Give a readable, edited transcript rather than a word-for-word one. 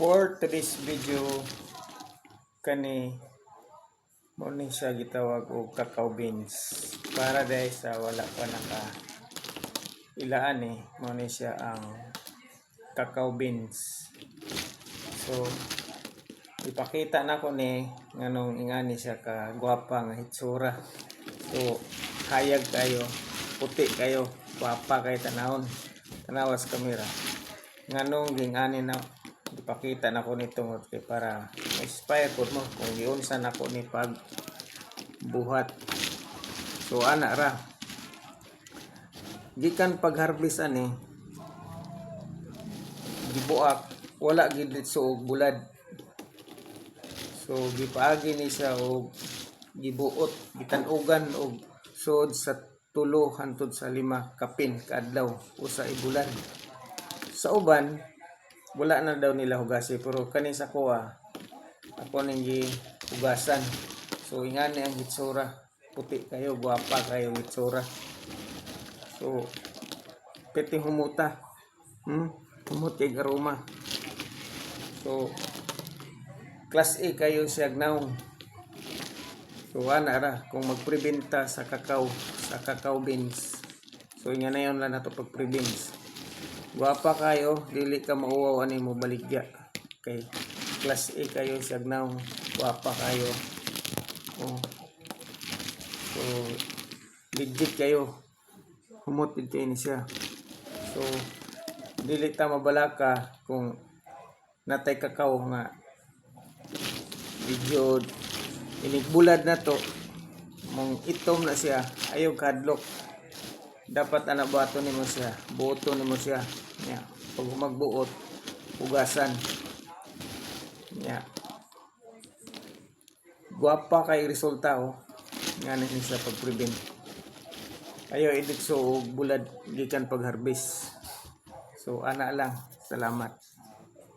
For today's video kani mo ni siya gitawag og cacao beans para dahil sa wala pa naka ilaan mo ni siya ang cacao beans. So ipakita na ko ni nganong ingani siya ka gwapa nga hitsura. So hayag kayo, puti kayo, gwapa kay tanawon, tanawas kamera nganong gingani na ipakita na ko nito kay para inspire po mo kung giunsan ako ni pag buhat. So ana ra gikan pag harvest ani gibuak wala gid so og bulad. So gipaagi ni siya og gibuot gitanugan og sud sa 3 hangtod sa 5 kapin kaadlaw usa ibulan. Sa uban wala na daw nila hugasi pero kani sa kuha ako ning hugasan. So ingani ang hitsura, puti kayo, guwapa kayo hitsura. So piti humuta, humot kay aroma. So class A kayo siya naong. So ana ra kung magprebenta sa cacao beans. So ingana na yon lang nato pag pre-beans. Guwapa kayo, dili ka mauwaw ani mo baligya. Okay. Class A kayo siya naong, guwapa kayo. Oh. So legit kayo. Humot dito ini siya. So dili ta mabalaka kung natay cacao nga video inigbulad na to mong itom na siya ayaw kadlok. Dapat ana bato nimo siya, buoto nimo siya. Nya, pag magbuot, hugasan. Nya. Guwapa kay resulta ngani ni sa pag-prevent. Ayaw edit so bulad gikan pag harvest. So ana lang. Salamat.